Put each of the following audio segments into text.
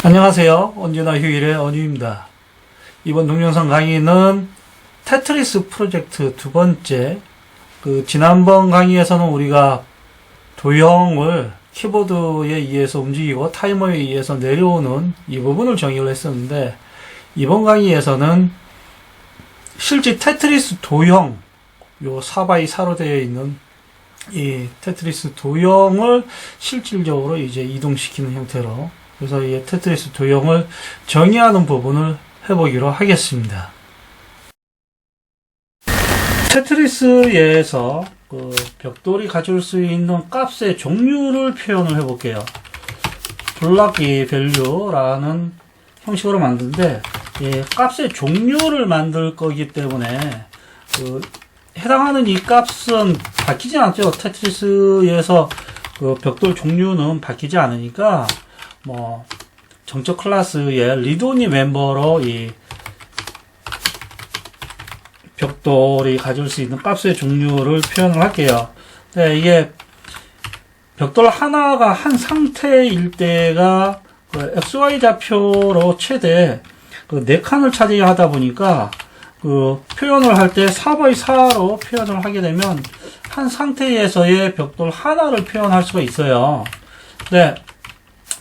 안녕하세요. 언제나 휴일의 언유입니다. 이번 동영상 강의는 테트리스 프로젝트 두 번째, 지난번 강의에서는 우리가 도형을 키보드에 의해서 움직이고 타이머에 의해서 내려오는 이 부분을 정의를 했었는데, 이번 강의에서는 실제 테트리스 도형, 요 4x4로 되어 있는 이 테트리스 도형을 실질적으로 이제 이동시키는 형태로, 그래서 이 테트리스 도형을 정의하는 부분을 해보기로 하겠습니다. 테트리스에서 벽돌이 가질 수 있는 값의 종류를 표현을 해볼게요. 블럭이 밸류라는 형식으로 만드는데, 값의 종류를 만들 거기 때문에 해당하는 이 값은 바뀌지 않죠. 테트리스에서 벽돌 종류는 바뀌지 않으니까 정적 클래스의 리드오니 멤버로 이 벽돌이 가질 수 있는 값의 종류를 표현을 할게요. 네, 이게 벽돌 하나가 한 상태일 때가 XY 좌표로 최대 4칸을 차지해야 하다 보니까 표현을 할 때 4x4로 표현을 하게 되면 한 상태에서의 벽돌 하나를 표현할 수가 있어요. 네.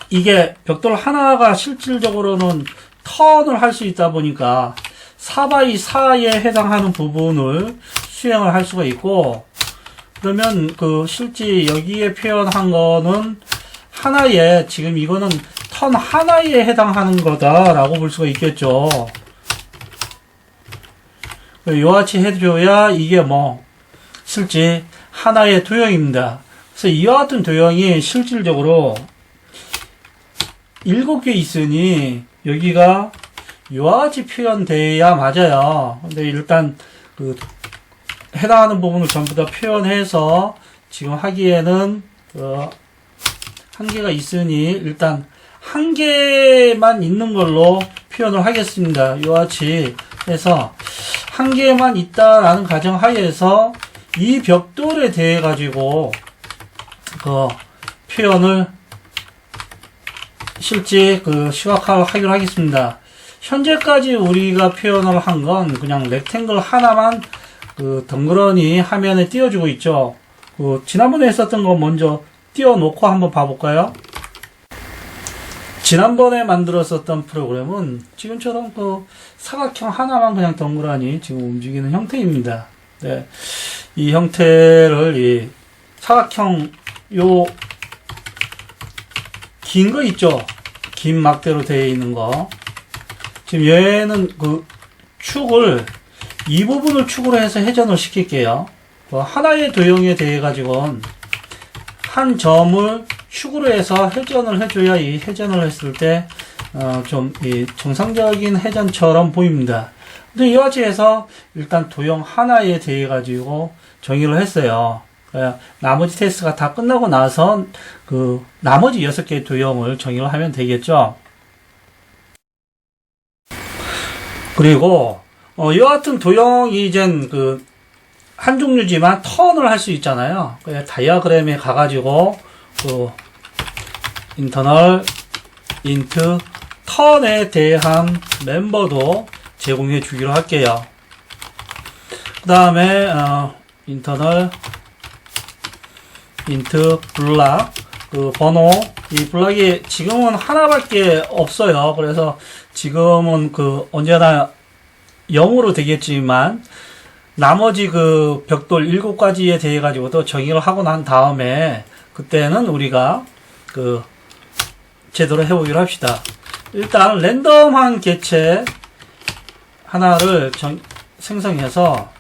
이게 벽돌 하나가 실질적으로는 턴을 할 수 있다 보니까 4x4에 해당하는 부분을 수행을 할 수가 있고, 그러면 실제 여기에 표현한 거는 하나에, 지금 이거는 턴 하나에 해당하는 거다라고 볼 수가 있겠죠. 이와 같이 해줘야 이게 실제 하나의 도형입니다. 그래서 이와 같은 도형이 실질적으로 7개 있으니 여기가 이와 같이 표현돼야 맞아요. 근데 일단 해당하는 부분을 전부 다 표현해서 지금 하기에는 한 개가 있으니 일단 한 개만 있는 걸로 표현을 하겠습니다. 이와 같이 해서 한 개만 있다라는 가정하에서 이 벽돌에 대해 가지고 표현을 실제 시각화를 하기로 하겠습니다. 현재까지 우리가 표현을 한 건 그냥 렉탱글 하나만 덩그러니 화면에 띄워주고 있죠. 지난번에 했었던 거 먼저 띄워놓고 한번 봐볼까요? 지난번에 만들었었던 프로그램은 지금처럼 사각형 하나만 그냥 덩그러니 지금 움직이는 형태입니다. 네. 이 형태를 이 사각형 긴 거 있죠? 긴 막대로 되어 있는 거. 지금 얘는 축을, 이 부분을 축으로 해서 회전을 시킬게요. 하나의 도형에 대해 가지고는 한 점을 축으로 해서 회전을 해줘야 이 회전을 했을 때, 이 정상적인 회전처럼 보입니다. 근데 이와 같이 해서 일단 도형 하나에 대해 가지고 정의를 했어요. 나머지 테스트가 다 끝나고 나서 나머지 6개의 도형을 정의를 하면 되겠죠. 그리고 이와 같은 도형이 이젠 한 종류지만 턴을 할 수 있잖아요. 다이어그램에 가가지고 인터널 인트 턴에 대한 멤버도 제공해 주기로 할게요. 그 다음에 인터널 인트 블락 번호, 이 블락이 지금은 하나밖에 없어요. 그래서 지금은 언제나 0으로 되겠지만 나머지 벽돌 7가지에 대해 가지고도 정의를 하고 난 다음에 그때는 우리가 제대로 해보기로 합시다. 일단 랜덤한 개체 하나를 생성해서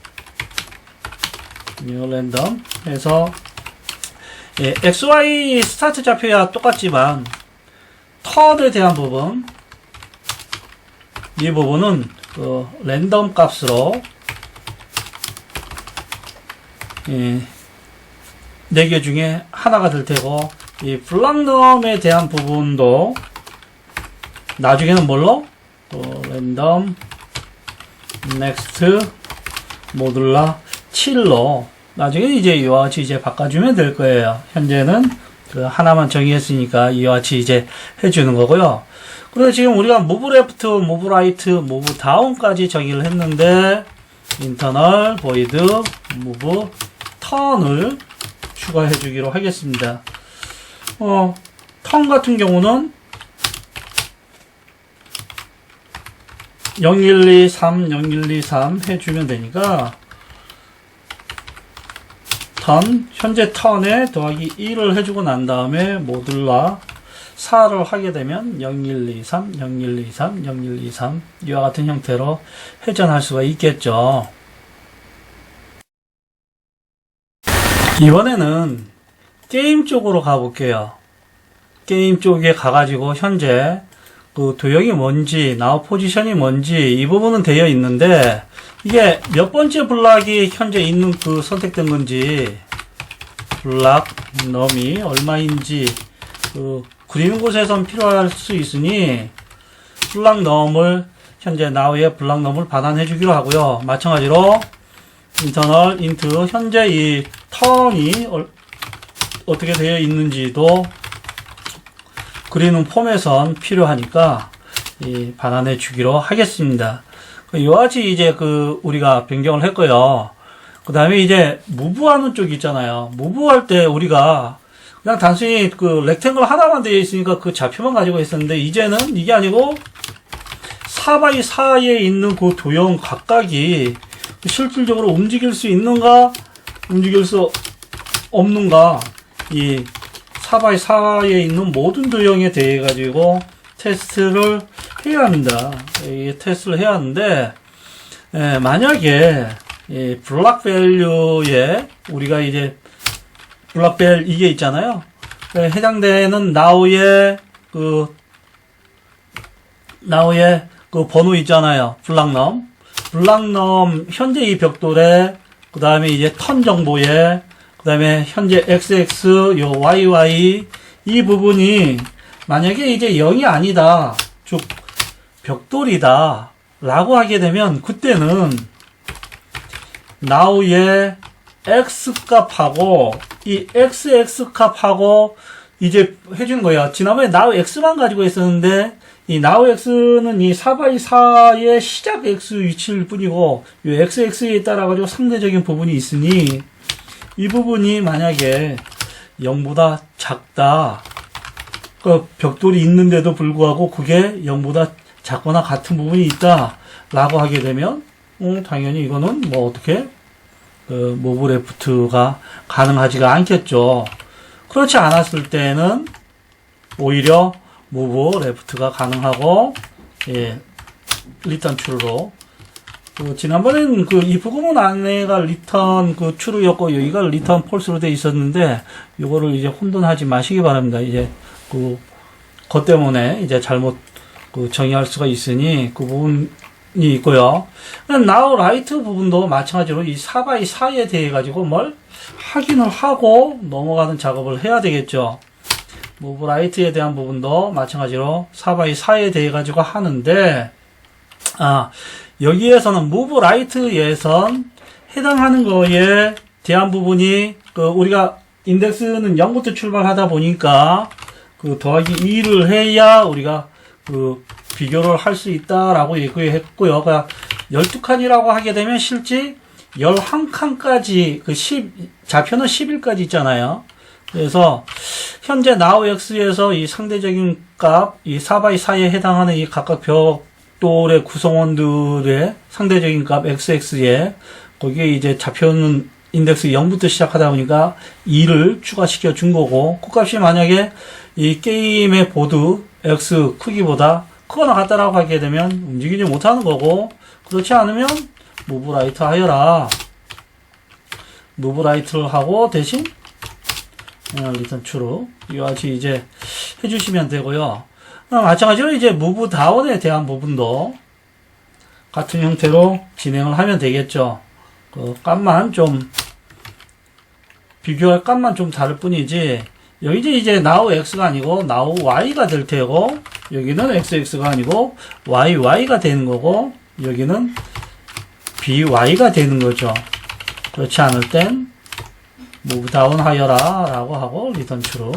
new 랜덤 해서 XY 스타트 좌표야 똑같지만 턴에 대한 부분, 이 부분은 랜덤 값으로 4개 중에 하나가 될 테고, 이 블락넘에 대한 부분도 나중에는 뭘로? 랜덤 넥스트 모듈라 7로 나중에 이제 이와 같이 이제 바꿔주면 될 거예요. 현재는 하나만 정의했으니까 이와 같이 이제 해주는 거고요. 그래서 지금 우리가 move left, move right, move down까지 정의를 했는데 internal void move turn을 추가해 주기로 하겠습니다. turn 같은 경우는 0123, 0123 해주면 되니까 turn, 현재 turn에 더하기 1을 해주고 난 다음에 모듈라 4를 하게 되면 0123, 0123, 0123 이와 같은 형태로 회전할 수가 있겠죠. 이번에는 게임 쪽으로 가볼게요. 게임 쪽에 가가지고 현재 그 도형이 뭔지, now 포지션이 뭔지 이 부분은 되어 있는데 이게 몇 번째 블락이 현재 있는 그 선택된 건지 블락 넘이 얼마인지 그 그리는 곳에선 필요할 수 있으니 블락 넘을 현재 now의 블락 넘을 반환해 주기로 하고요. 마찬가지로 internal int 현재 이 turn이 어떻게 되어 있는지도 그리는 폼에선 필요하니까 이 반환해 주기로 하겠습니다. 이와 같이 이제 우리가 변경을 했고요. 그 다음에 이제 무브하는 쪽 있잖아요. 무브할 때 우리가 그냥 단순히 렉탱글 하나만 되어 있으니까 그 좌표만 가지고 있었는데 이제는 이게 아니고 4x4에 있는 그 도형 각각이 실질적으로 움직일 수 있는가 움직일 수 없는가 이 4x4에 있는 모든 도형에 대해 가지고 테스트를 해야 합니다. 이 테스트를 해야 하는데 만약에 이 블락 밸류에 우리가 이제 블락 밸 이게 있잖아요. 해당되는 now의 그 번호 있잖아요. 블락넘 현재 이 벽돌에 그 다음에 이제 턴 정보에 그 다음에 현재 XX 요 YY 이 부분이 만약에 이제 0이 아니다 즉 벽돌이다 라고 하게 되면 그때는 now의 X 값하고 이 XX 값하고 이제 해주는 거예요. 지난번에 now X만 가지고 있었는데 이 now X는 이 4x4의 시작 X 위치일 뿐이고 이 XX에 따라 가지고 상대적인 부분이 있으니 이 부분이 만약에 0보다 작다 그 벽돌이 있는데도 불구하고 그게 0보다 작거나 같은 부분이 있다 라고 하게 되면 당연히 이거는 뭐 어떻게 move left가 가능하지가 않겠죠. 그렇지 않았을 때는 오히려 move left가 가능하고 return true로 지난번에는 이 부분 안에가 return true였고 여기가 return false로 되어 있었는데 이거를 이제 혼돈하지 마시기 바랍니다. 이제 그것 때문에 이제 잘못 정의할 수가 있으니 그 부분이 있고요. now right 부분도 마찬가지로 이 4x4에 대해 가지고 뭘 확인을 하고 넘어가는 작업을 해야 되겠죠. move right에 대한 부분도 마찬가지로 4x4에 대해 가지고 하는데 여기에서는 move right에선 해당하는 거에 대한 부분이 우리가 인덱스는 0부터 출발하다 보니까 더하기 2를 해야 우리가 비교를 할 수 있다라고 얘기했고요. 그러니까 12칸이라고 하게 되면 실제 11칸까지 좌표는 10일까지 있잖아요. 그래서 현재 now x에서 이 상대적인 값, 이 4x4에 해당하는 이 각각 벽돌의 구성원들의 상대적인 값 xx에 거기에 이제 좌표는 인덱스 0부터 시작하다 보니까 2를 추가시켜 준 거고 그 값이 만약에 이 게임의 보드 x 크기보다 크거나 같다라고 하게 되면 움직이지 못하는 거고 그렇지 않으면 move right 하여라. move right를 하고 대신 return true 이와 같이 이제 해주시면 되고요. 마찬가지로 이제 move down에 대한 부분도 같은 형태로 진행을 하면 되겠죠. 값만 좀 비교할 값만 좀 다를 뿐이지 여기 이제 now x가 아니고 now y가 될 테고 여기는 xx가 아니고 y가 되는 거고 여기는 by가 되는 거죠. 그렇지 않을 땐 move down 하여라 라고 하고 return true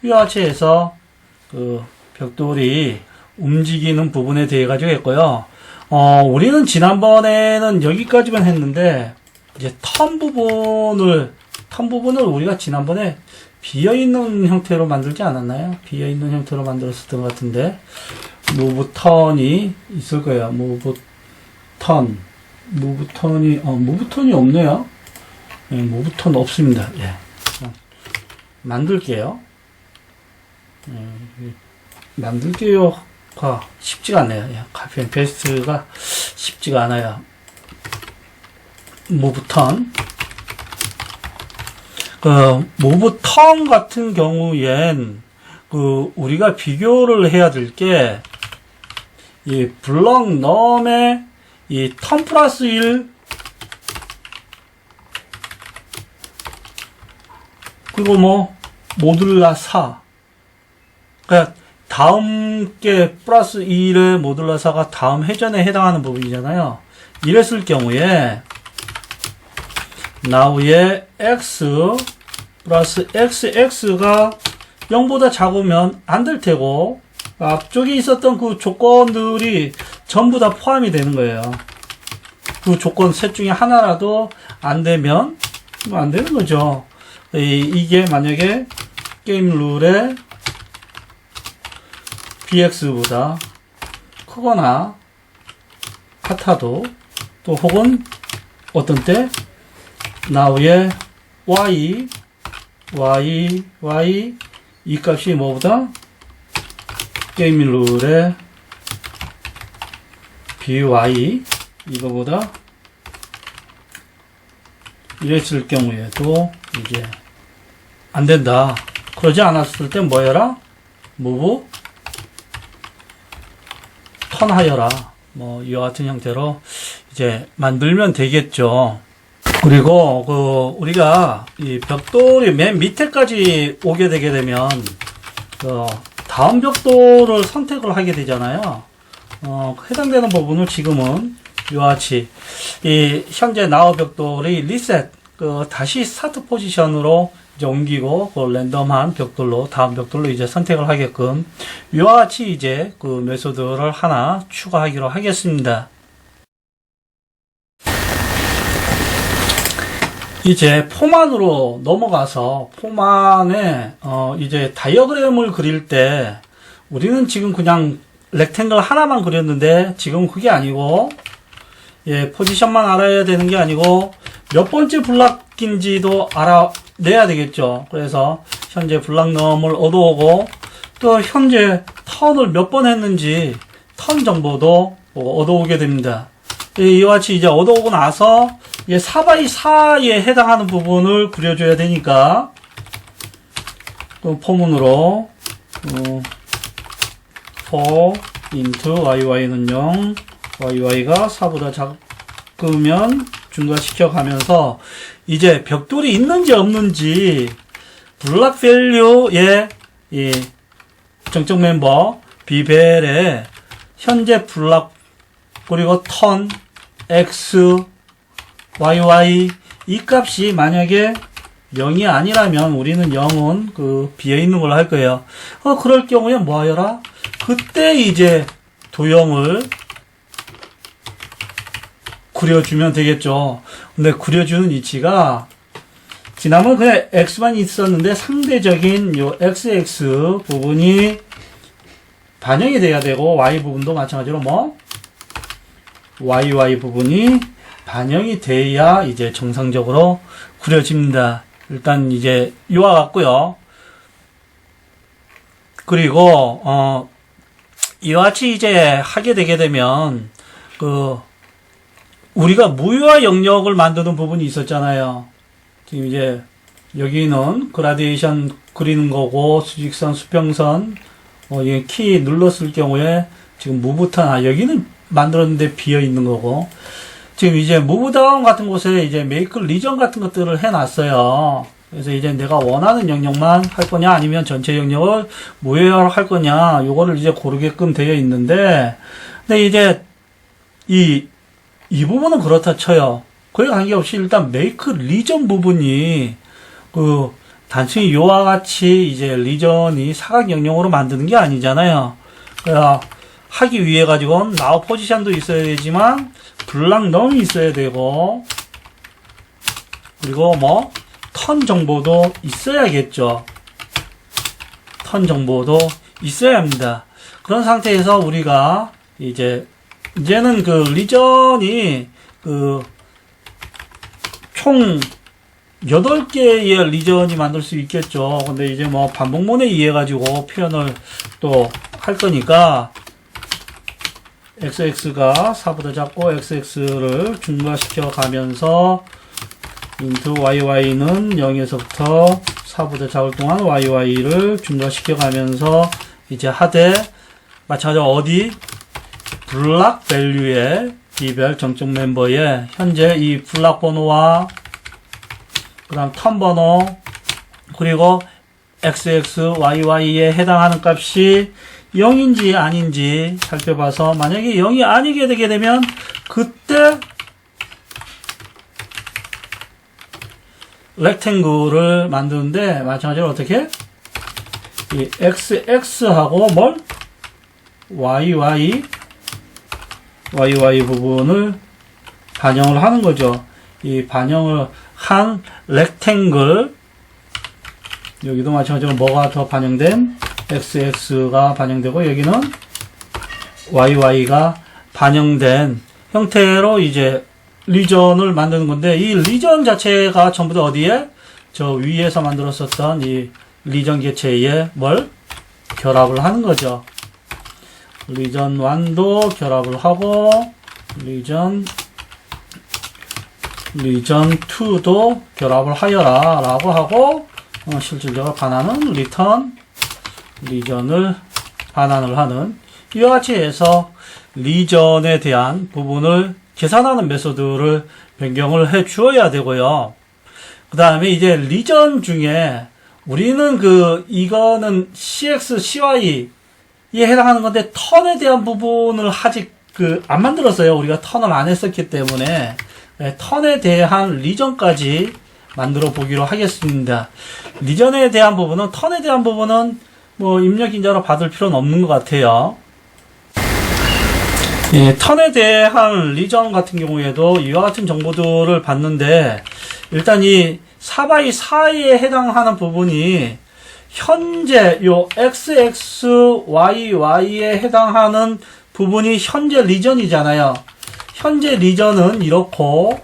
이와 같이 해서 벽돌이 움직이는 부분에 대해 가지고 했고요. 우리는 지난번에는 여기까지만 했는데, 이제 턴 부분을 우리가 지난번에 비어있는 형태로 만들지 않았나요? 비어있는 형태로 만들었었던 것 같은데, 무브 턴이 있을 거예요. 무브 턴이 없네요. 예, 무브 턴 없습니다. 예. 만들게요. 만들게요가 쉽지가 않네요. 예, 카피 앤 페이스트가 쉽지가 않아요. 무브 턴. 무브 턴 같은 경우엔, 우리가 비교를 해야 될 게, 이 블럭 넘의 이 턴 플러스 1, 그리고 모듈라 4. 그러니까, 다음 게 플러스 1의 모듈라 4가 다음 회전에 해당하는 부분이잖아요. 이랬을 경우에, now의 x 플러스 xx가 0보다 작으면 안 될 테고, 앞쪽에 있었던 그 조건들이 전부 다 포함이 되는 거예요. 그 조건 셋 중에 하나라도 안 되면, 안 되는 거죠. 이게 만약에 게임 룰에 bx보다 크거나 같아도, 또 혹은 어떤 때 now의 y 이 값이 뭐보다 게임 룰의 by 이거보다 이랬을 경우에도 이제 안 된다. 그러지 않았을 땐 뭐 해라? move 턴 하여라. 이와 같은 형태로 이제 만들면 되겠죠. 그리고 우리가 이 벽돌이 맨 밑에까지 오게 되게 되면 다음 벽돌을 선택을 하게 되잖아요. 해당되는 부분을 지금은 이와 같이 이 현재 나우 벽돌이 리셋 다시 스타트 포지션으로 이제 옮기고 랜덤한 벽돌로 다음 벽돌로 이제 선택을 하게끔 이와 같이 이제 메소드를 하나 추가하기로 하겠습니다. 이제 포만으로 넘어가서 포만에 이제 다이어그램을 그릴 때 우리는 지금 그냥 렉탱글 하나만 그렸는데 지금 그게 아니고 포지션만 알아야 되는 게 아니고 몇 번째 블락인지도 알아내야 되겠죠. 그래서 현재 블락넘을 얻어오고 또 현재 턴을 몇 번 했는지 턴 정보도 얻어오게 됩니다. 이와 같이 이제 얻어오고 나서 4x4에 해당하는 부분을 그려줘야 되니까 또 포문으로 4 intoyy는 0 y가 4보다 작으면 증가시켜 가면서 이제 벽돌이 있는지 없는지 블락 밸류의 이 정적 멤버 비벨의 현재 블락 그리고 턴 x yy 이 값이 만약에 0이 아니라면 우리는 0은 비어있는 걸로 할 거예요. 그럴 경우에 뭐 하여라? 그때 이제 도형을 그려주면 되겠죠. 근데 그려주는 위치가 지난번 그냥 x만 있었는데 상대적인 요 xx 부분이 반영이 돼야 되고 y 부분도 마찬가지로 yy 부분이 반영이 돼야 이제 정상적으로 그려집니다. 일단 이제 이와 같고요. 그리고 이와 같이 이제 하게 되게 되면 우리가 무효화 영역을 만드는 부분이 있었잖아요. 지금 이제 여기는 그라데이션 그리는 거고 수직선, 수평선 이 키 눌렀을 경우에 지금 무브턴 여기는 만들었는데 비어 있는 거고 지금 이제 무브다운 같은 곳에 이제 메이크 리전 같은 것들을 해놨어요. 그래서 이제 내가 원하는 영역만 할 거냐 아니면 전체 영역을 무효화를 할 거냐 요거를 이제 고르게끔 되어 있는데 근데 이제 이 부분은 그렇다 쳐요. 거기에 관계없이 일단 메이크 리전 부분이 단순히 요와 같이 이제 리전이 사각 영역으로 만드는 게 아니잖아요. 그래서 하기 위해 가지고는 나우 포지션도 있어야 되지만 블락 넘이 있어야 되고 그리고 뭐 턴 정보도 있어야겠죠. 턴 정보도 있어야 합니다. 그런 상태에서 우리가 이제는 그 리전이 그 총 8개의 리전이 만들 수 있겠죠. 근데 이제 뭐 반복문에 의해 가지고 표현을 또 할 거니까 xx가 4보다 작고 xx를 중괄시켜 가면서 인트yy는 0에서부터 4보다 작을 동안 yy를 중괄시켜 가면서 이제 하되 마찬가지로 어디 블락 밸류의 B별 정적 멤버에 현재 이 블락 번호와 그 다음 턴 번호 그리고 xx, yy에 해당하는 값이 0인지 아닌지 살펴봐서 만약에 0이 아니게 되게 되면 그때 렉탱글을 만드는데 마찬가지로 어떻게? 이 xx하고 뭘? yy 부분을 반영을 하는 거죠. 이 반영을 한 렉탱글 여기도 마찬가지로 뭐가 더 반영된? xx가 반영되고 여기는 yy가 반영된 형태로 이제 리전을 만드는 건데 이 리전 자체가 전부 다 어디에? 저 위에서 만들었었던 이 리전 개체에 뭘? 결합을 하는 거죠. 리전 1도 결합을 하고 리전 2도 결합을 하여라 라고 하고 실질적으로 반환은 리턴 리전을 반환을 하는 이와 같이 해서 리전에 대한 부분을 계산하는 메소드를 변경을 해 주어야 되고요. 그 다음에 이제 리전 중에 우리는 이거는 CX, CY에 해당하는 건데 턴에 대한 부분을 아직 안 만들었어요. 우리가 턴을 안 했었기 때문에 턴에 대한 리전까지 만들어 보기로 하겠습니다. 리전에 대한 부분은 턴에 대한 부분은 뭐 입력 인자로 받을 필요는 없는 것 같아요. 예, 턴에 대한 리전 같은 경우에도 이와 같은 정보들을 받는데 일단 이 4x4에 해당하는 부분이 현재 요 xxyy에 해당하는 부분이 현재 리전이잖아요. 현재 리전은 이렇고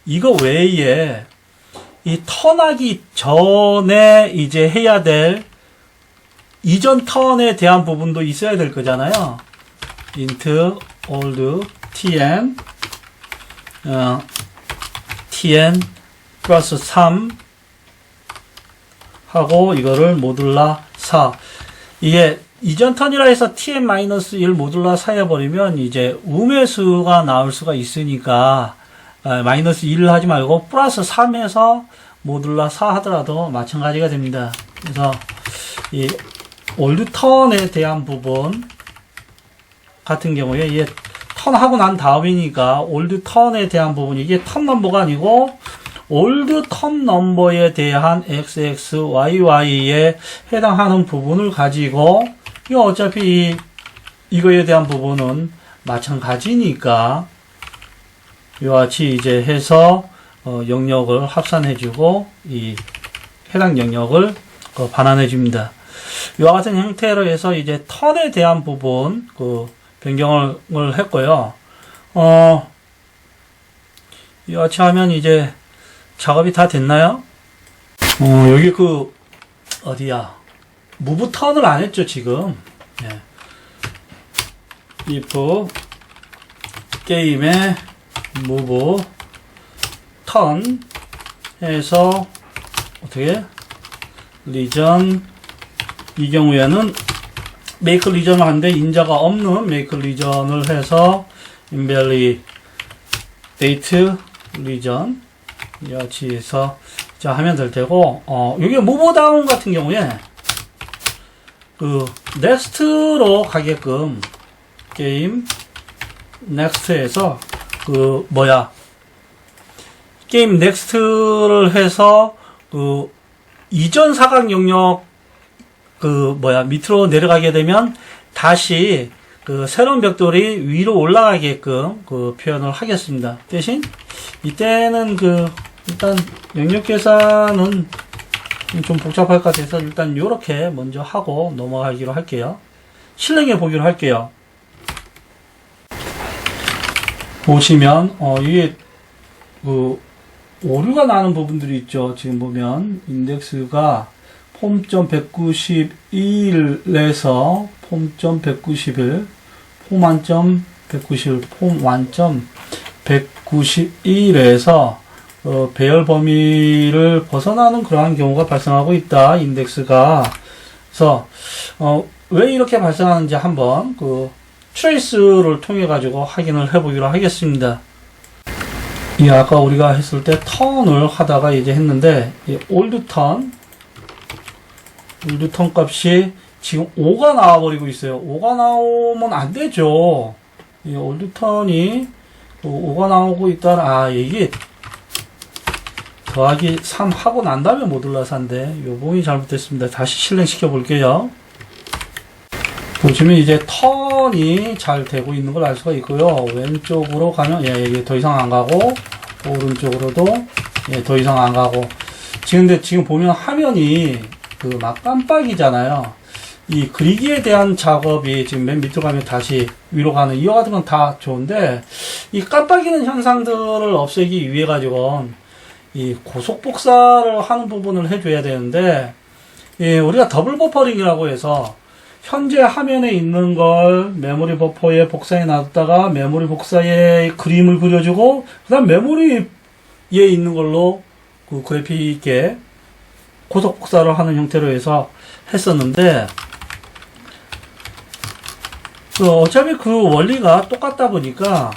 이거 외에 이 턴하기 전에 이제 해야 될 이전 턴에 대한 부분도 있어야 될 거잖아요. int old tn tn 플러스 3 하고 이거를 모듈라 4 이게 이전 턴이라 해서 tn-1 모듈라 4 해버리면 이제 우매수가 나올 수가 있으니까 마이너스 1을 하지 말고 플러스 3에서 모듈라 4 하더라도 마찬가지가 됩니다. 그래서 이 올드 턴에 대한 부분 같은 경우에 이게 턴하고 난 다음이니까 올드 턴에 대한 부분 이게 턴 넘버가 아니고 올드 턴 넘버에 대한 xx, yy에 해당하는 부분을 가지고 이거 어차피 이거에 대한 부분은 마찬가지니까 이와 같이 이제 해서 영역을 합산해주고 이 해당 영역을 반환해 줍니다. 이와 같은 형태로 해서 이제 턴에 대한 부분 변경을 했고요. 이와 같이 하면 이제 작업이 다 됐나요? 여기 어디야? 무브 턴을 안 했죠 지금. 예. if 게임에 move 턴 해서 어떻게 리전 이 경우에는 make 리전을 하는데 인자가 없는 make 리전을 해서 invalidate 리전 같이 해서 자 하면 될 테고 여기 move down 같은 경우에 next로 가게끔 게임 next에서 게임 넥스트를 해서 이전 사각 영역 밑으로 내려가게 되면 다시 새로운 벽돌이 위로 올라가게끔 표현을 하겠습니다. 대신 이때는 일단 영역 계산은 좀 복잡할 것 같아서 일단 요렇게 먼저 하고 넘어가기로 할게요. 실행해 보기로 할게요. 보시면 이게 오류가 나는 부분들이 있죠. 지금 보면 인덱스가 폼.191에서 폼.191, 폼1.191, 폼1.191에서 배열 범위를 벗어나는 그러한 경우가 발생하고 있다. 인덱스가. 그래서 왜 이렇게 발생하는지 한번 트레이스를 통해 가지고 확인을 해보기로 하겠습니다. 아까 우리가 했을 때 턴을 하다가 이제 했는데 올드 턴 값이 지금 5가 나와버리고 있어요. 5가 나오면 안 되죠. 이 올드 턴이 5가 나오고 있다. 이게 더하기 3 하고 난 다음에 모듈라사인데 요 부분이 잘못됐습니다. 다시 실행시켜 볼게요. 보시면 이제 턴이 잘 되고 있는 걸 알 수가 있고요. 왼쪽으로 가면 이게 더 이상 안 가고, 오른쪽으로도 더 이상 안 가고. 근데 지금 보면 화면이 막 깜빡이잖아요. 이 그리기에 대한 작업이 지금 맨 밑으로 가면 다시 위로 가는 이와 같은 건 다 좋은데, 이 깜빡이는 현상들을 없애기 위해 가지고 이 고속 복사를 하는 부분을 해줘야 되는데, 우리가 더블 버퍼링이라고 해서 현재 화면에 있는 걸 메모리 버퍼에 복사해 놨다가 메모리 복사에 그림을 그려주고 그 다음 메모리에 있는 걸로 그래픽에 고속 복사를 하는 형태로 해서 했었는데 어차피 원리가 똑같다 보니까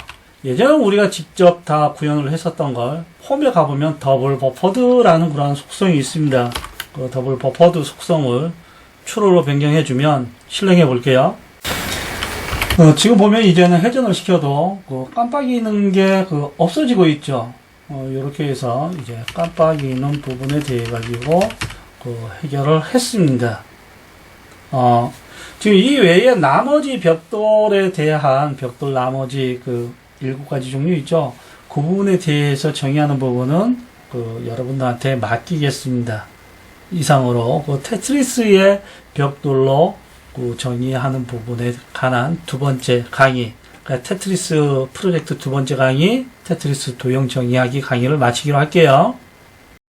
예전에 우리가 직접 다 구현을 했었던 걸 홈에 가보면 더블 버퍼드라는 그런 속성이 있습니다. 그 더블 버퍼드 속성을 true로 변경해주면 실행해 볼게요. 지금 보면 이제는 회전을 시켜도 깜빡이는 게 없어지고 있죠. 이렇게 해서 이제 깜빡이는 부분에 대해 가지고 해결을 했습니다. 지금 이 외에 나머지 벽돌에 대한 벽돌 나머지 7가지 종류 있죠. 그 부분에 대해서 정의하는 부분은 여러분들한테 맡기겠습니다. 이상으로 테트리스의 벽돌로 정의하는 부분에 관한 두 번째 강의, 테트리스 프로젝트 두 번째 강의, 테트리스 도형 정의하기 강의를 마치기로 할게요.